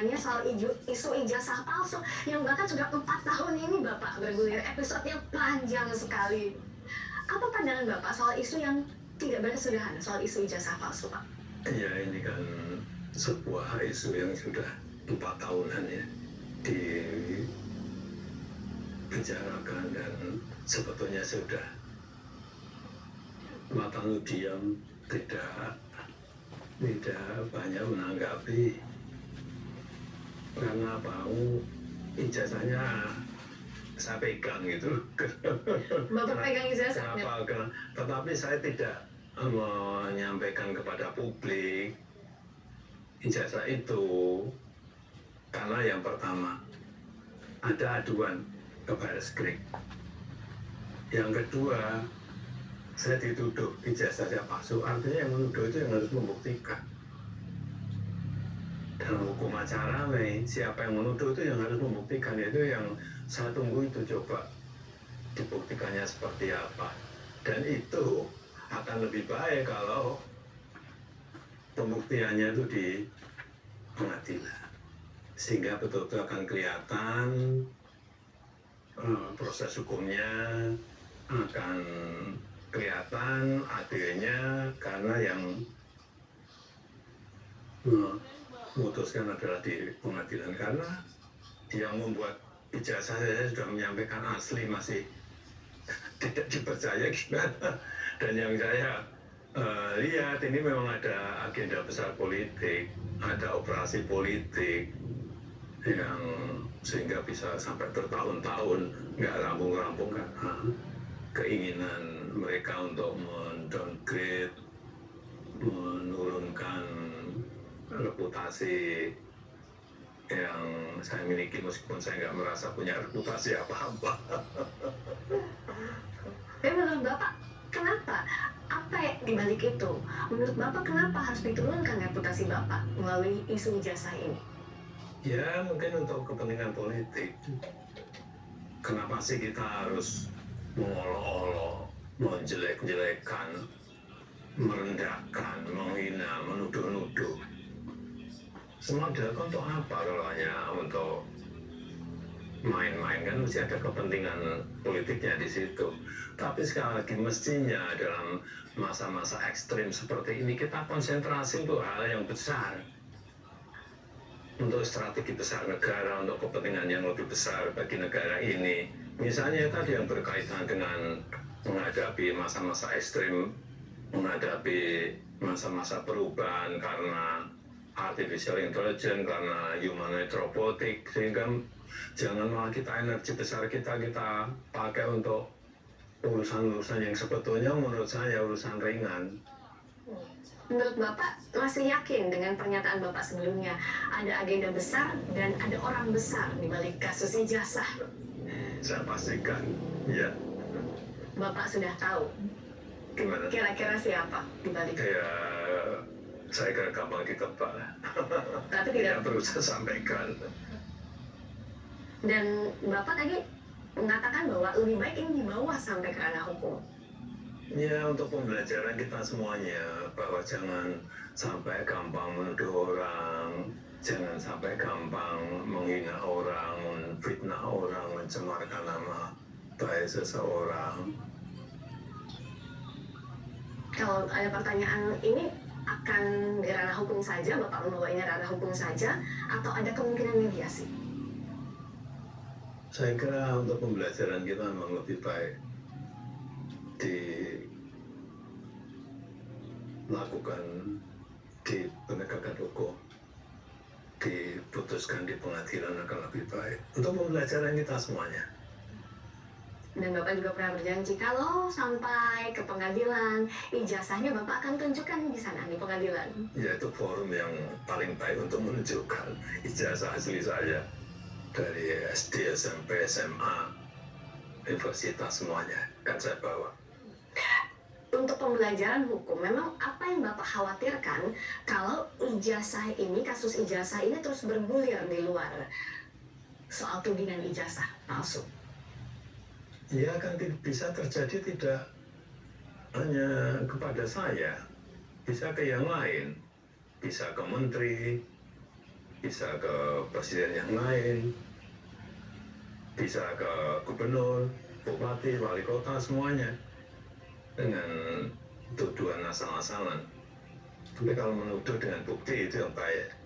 pertanyaannya soal isu ijazah palsu yang bahkan sudah 4 tahun ini Bapak bergulir, episodenya panjang sekali. Apa pandangan Bapak soal isu yang tidak bersederhana, soal isu ijazah palsu, Pak? Ya, ini kan sebuah isu yang sudah 4 tahunan ya dibicarakan, dan sebetulnya sudah matang diam, tidak banyak menanggapi, karena tahu ijazahnya saya pegang gitu. Bapak pegang ijazahnya? Tetapi saya tidak menyampaikan kepada publik ijazah itu, karena yang pertama ada aduan ke Barreskrim, yang kedua saya dituduh ijazahnya palsu. Artinya yang menuduh itu yang harus membuktikan. Dalam hukum acara nih, siapa yang menuduh itu yang harus membuktikan. Itu yang saya tunggu, itu coba dibuktikannya seperti apa. Dan itu akan lebih baik kalau pembuktiannya itu di pengadilan, sehingga betul-betul akan kelihatan proses hukumnya, akan kelihatan adilnya, karena yang memutuskan adalah di pengadilan. Karena yang membuat ijazah saya sudah menyampaikan asli masih tidak dipercaya gimana. Dan yang saya lihat ini memang ada agenda besar politik, ada operasi politik yang sehingga bisa sampai bertahun-tahun nggak rampung-rampung, karena keinginan mereka untuk mendowngrade, menurunkan reputasi yang saya miliki, meskipun saya nggak merasa punya reputasi apa-apa. Tapi menurut Bapak, kenapa? Apa yang dibalik itu? Menurut Bapak, kenapa harus diturunkan reputasi Bapak melalui isu ijazah ini? Ya, mungkin untuk kepentingan politik. Kenapa sih kita harus mengolok-olok, menjelek-jelekan, merendahkan, menghina, menuduh-nuduh? Semua dilakukan untuk apa? Kalau hanya untuk main-main, kan mesti ada kepentingan politiknya di situ. Tapi sekali lagi, mestinya dalam masa-masa ekstrim seperti ini kita konsentrasi untuk hal yang besar, untuk strategi besar negara, untuk kepentingan yang lebih besar bagi negara ini. Misalnya tadi yang berkaitan dengan menghadapi masa-masa ekstrim, menghadapi masa-masa perubahan karena artificial intelligence, karena humanoid robotic, sehingga jangan malah energi besar kita pakai untuk urusan-urusan yang sebetulnya menurut saya urusan ringan. Menurut Bapak, masih yakin dengan pernyataan Bapak sebelumnya ada agenda besar dan ada orang besar di balik kasus ijazah? Saya pastikan, ya. Bapak sudah tahu Gimana? kira-kira siapa di balik? Ya, saya kira gampang ditebak. Tapi tidak perlu saya sampaikan. Dan Bapak tadi mengatakan bahwa lebih baik ini dibawa sampai ke ranah hukum. Ya, untuk pembelajaran kita semuanya, bahwa jangan sampai gampang menuduh orang, jangan sampai gampang menghina orang, menfitnah orang, mencemarkan nama baik seseorang. Kalau ada pertanyaan ini akan di ranah hukum saja, Bapak membawanya ranah hukum saja, atau ada kemungkinan mediasi? Saya kira untuk pembelajaran kita memang lebih baik dilakukan di penegakan hukum, diputuskan di pengadilan akan lebih baik untuk pembelajaran kita semuanya. Dan Bapak juga pernah berjanji kalau sampai ke pengadilan, ijazahnya Bapak akan tunjukkan di sana, di pengadilan. Yaitu forum yang paling baik untuk menunjukkan ijazah asli saya. Dari SD, SMP, SMA, universitas, semuanya kan saya bawa. Untuk pembelajaran hukum, memang apa yang Bapak khawatirkan kalau ijazah ini, kasus ijazah ini terus bergulir di luar soal tudingan ijazah palsu? Ya, kan bisa terjadi tidak hanya kepada saya, bisa ke yang lain, bisa ke menteri, bisa ke presiden yang lain, bisa ke gubernur, bupati, wali kota, semuanya dengan tuduhan asal-asalan. Tapi kalau menuduh dengan bukti itu yang baik.